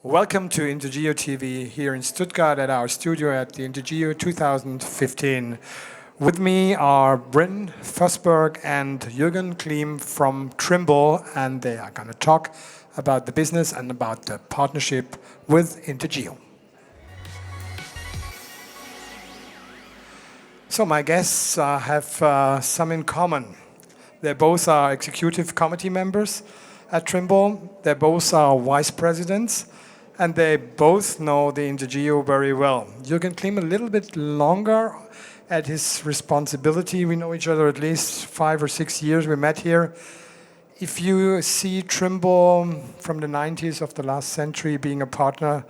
Welcome to Intergeo TV here in Stuttgart at our studio at the Intergeo 2015. With me are Bryn, Fosburgh and Jürgen, Kliem from Trimble, and they are going to talk about the business and about the partnership with Intergeo. So my guests have some in common. They both are executive committee members at Trimble. They both are vice presidents. And they both know the Intergeo very well. Jürgen Kliem a little bit longer at his responsibility. We know each other at least 5 or 6 years. We met here. If you see Trimble from the 90s of the last century being a partner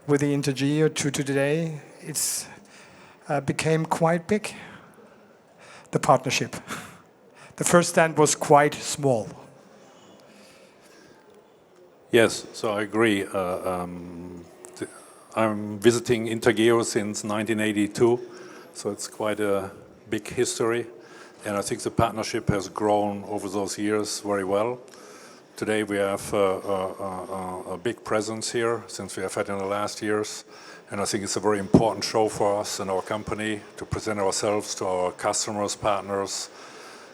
with the Intergeo to today, it's became quite big, the partnership. The first stand was quite small. Yes, so I agree. I'm visiting Intergeo since 1982, so it's quite a big history. And I think the partnership has grown over those years very well. Today we have a big presence here, since we have had in the last years. And I think it's a very important show for us and our company to present ourselves to our customers, partners.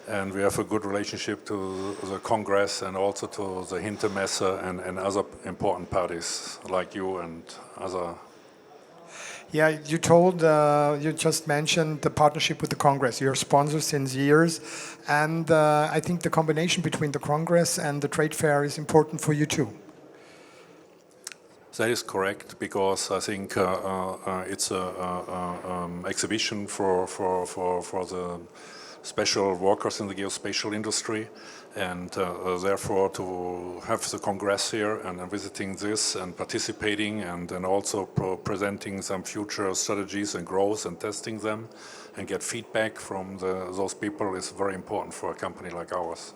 And we have a good relationship to the Congress and also to the Hintermesse and other important parties like you and other. Yeah, you just mentioned the partnership with the Congress. You're sponsors since years, and I think the combination between the Congress and the trade fair is important for you too. That is correct, because I think it's an exhibition for the special workers in the geospatial industry, and therefore to have the Congress here and visiting this and participating and also presenting some future strategies and growth and testing them and get feedback from those people is very important for a company like ours.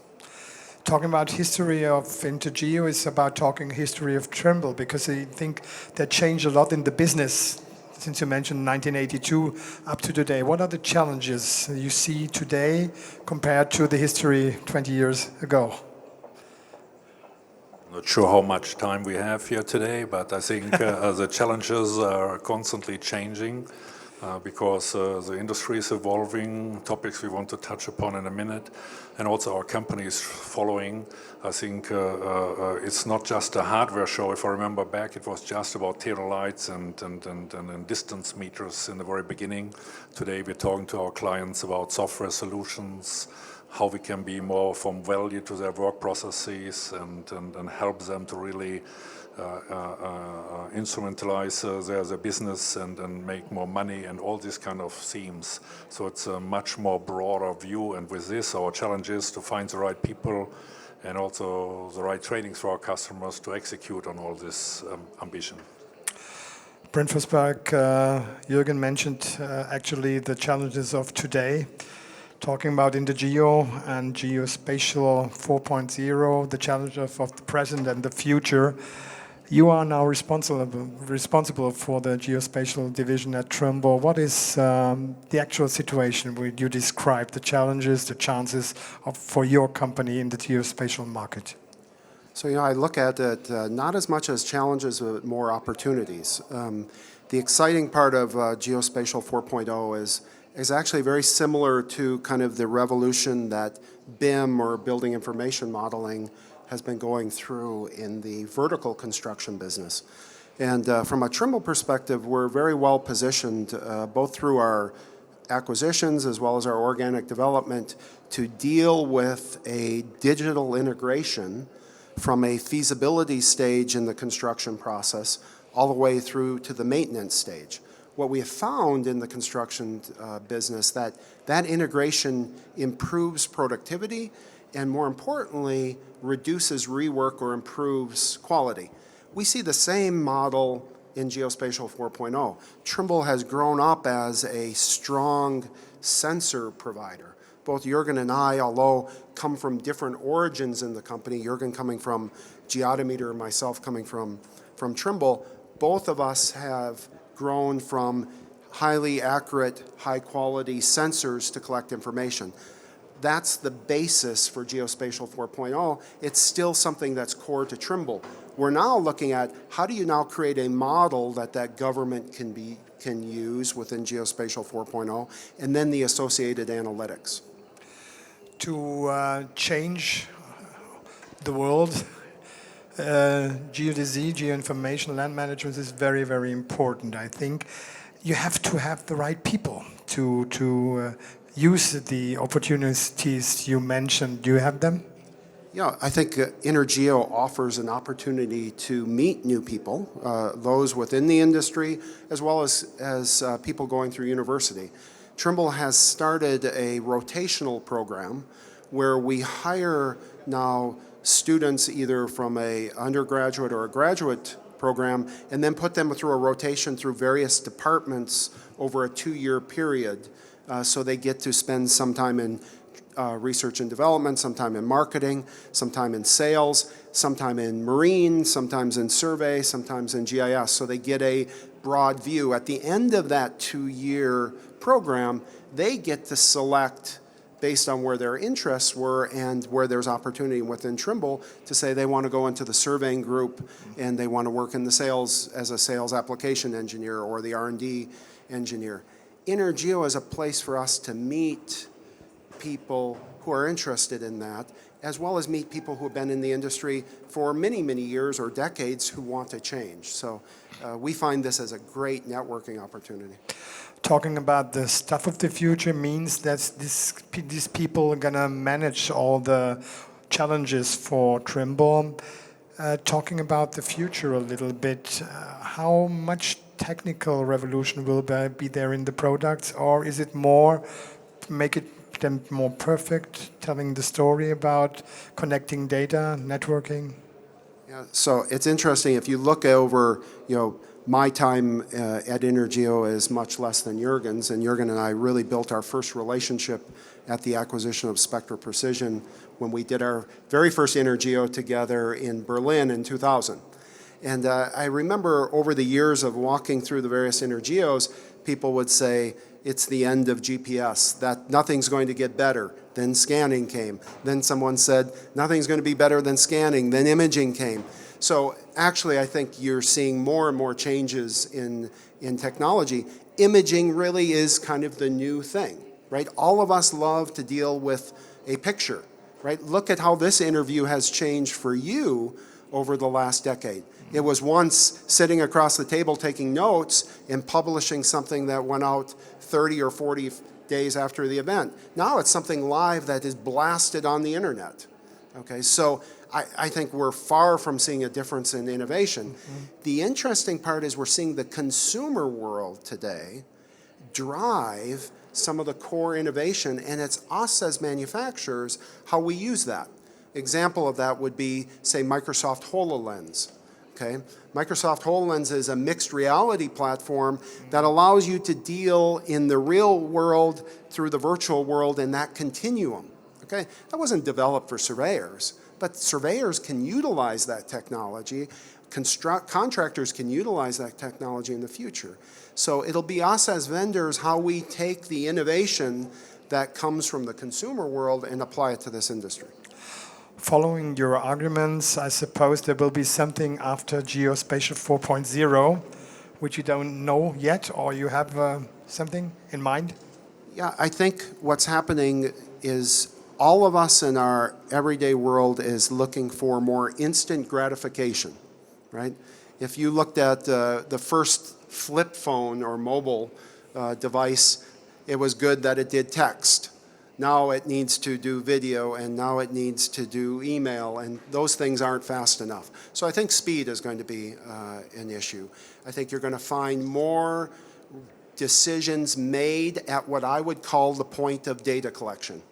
Talking about history of Intergeo is about talking history of Trimble, because I think that changed a lot in the business since you mentioned 1982 up to today. What are the challenges you see today compared to the history 20 years ago? Not sure how much time we have here today, but I think the challenges are constantly changing because the industry is evolving, topics we want to touch upon in a minute, and also our company is following. I think it's not just a hardware show. If I remember back, it was just about tail lights and distance meters in the very beginning. Today we're talking to our clients about software solutions, how we can be more from value to their work processes and help them to really instrumentalize their business and make more money and all these kind of themes. So it's a much more broader view, and with this our challenge is to find the right people and also the right trainings for our customers to execute on all this ambition. Bryn, Fosburgh, Jürgen mentioned actually the challenges of today. Talking about Intergeo and geospatial 4.0, the challenge of the present and the future. You are now responsible for the geospatial division at Trimble. What is the actual situation? Would you describe the challenges, the chances for your company in the geospatial market? So, I look at it not as much as challenges, but more opportunities. The exciting part of geospatial 4.0 is actually very similar to kind of the revolution that BIM, or building information modeling, has been going through in the vertical construction business. And from a Trimble perspective, we're very well positioned, both through our acquisitions as well as our organic development, to deal with a digital integration from a feasibility stage in the construction process all the way through to the maintenance stage. What we have found in the construction business, that integration improves productivity and, more importantly, reduces rework or improves quality. We see the same model in geospatial 4.0. Trimble has grown up as a strong sensor provider. Both Jürgen and I, although come from different origins in the company, Jürgen coming from Geodometer, myself coming from Trimble, both of us have grown from highly accurate, high-quality sensors to collect information. that's the basis for Geospatial 4.0. It's still something that's core to Trimble. We're now looking at how do you now create a model that government can use within Geospatial 4.0, and then the associated analytics. To change the world, geodesy, geoinformation, land management is very, very important. I think you have to have the right people to use the opportunities you mentioned. Do you have them? Yeah, I think Intergeo offers an opportunity to meet new people, those within the industry, as well as people going through university. Trimble has started a rotational program where we hire now students either from a undergraduate or a graduate program and then put them through a rotation through various departments over a 2-year period. So they get to spend some time in research and development, sometime in marketing, sometime in sales, sometime in marine, sometimes in survey, sometimes in GIS. So they get a broad view. At the end of that 2-year program, they get to select based on where their interests were and where there's opportunity within Trimble to say they want to go into the surveying group and they want to work in the sales as a sales application engineer or the R&D engineer. Intergeo is a place for us to meet people who are interested in that, as well as meet people who have been in the industry for many, many years or decades who want to change. So we find this as a great networking opportunity. Talking about the stuff of the future means that these people are going to manage all the challenges for Trimble. Talking about the future a little bit, how much technical revolution will be there in the products, or is it more make them more perfect, telling the story about connecting data, networking? Yeah, so it's interesting if you look over, my time at Intergeo is much less than Jürgen's, and Jürgen and I really built our first relationship at the acquisition of Spectra Precision when we did our very first Intergeo together in Berlin in 2000. And I remember over the years of walking through the various Intergeos, people would say, it's the end of GPS, that nothing's going to get better. Then scanning came. Then someone said, nothing's going to be better than scanning. Then imaging came. So actually, I think you're seeing more and more changes in technology. Imaging really is kind of the new thing, right? All of us love to deal with a picture, right? Look at how this interview has changed for you over the last decade. It was once sitting across the table taking notes and publishing something that went out 30 or 40 days after the event. Now it's something live that is blasted on the internet. Okay, so I think we're far from seeing a difference in innovation. Mm-hmm. The interesting part is we're seeing the consumer world today drive some of the core innovation, and it's us as manufacturers how we use that. Example of that would be, say, Microsoft HoloLens. Okay? Microsoft HoloLens is a mixed reality platform that allows you to deal in the real world through the virtual world in that continuum. Okay? That wasn't developed for surveyors, but surveyors can utilize that technology. Contractors can utilize that technology in the future. So it'll be us as vendors how we take the innovation that comes from the consumer world and apply it to this industry. Following your arguments, I suppose there will be something after Geospatial 4.0, which you don't know yet, or you have something in mind? Yeah, I think what's happening is all of us in our everyday world is looking for more instant gratification, right? If you looked at the first flip phone or mobile device, it was good that it did text. Now it needs to do video, and now it needs to do email, and those things aren't fast enough. So I think speed is going to be an issue. I think you're going to find more decisions made at what I would call the point of data collection.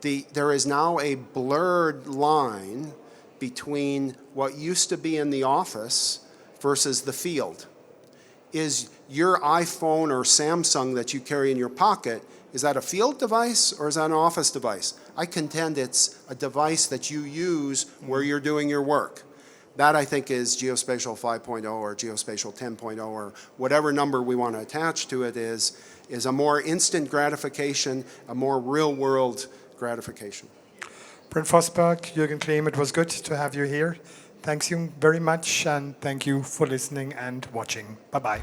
There is now a blurred line between what used to be in the office versus the field. Is your iPhone or Samsung that you carry in your pocket, is that a field device or is that an office device? I contend it's a device that you use where you're doing your work. That, I think, is geospatial 5.0 or geospatial 10.0 or whatever number we want to attach to it is a more instant gratification, a more real-world gratification. Bryn Fosburgh, Jürgen Kliem, it was good to have you here. Thanks you very much, and thank you for listening and watching. Bye-bye.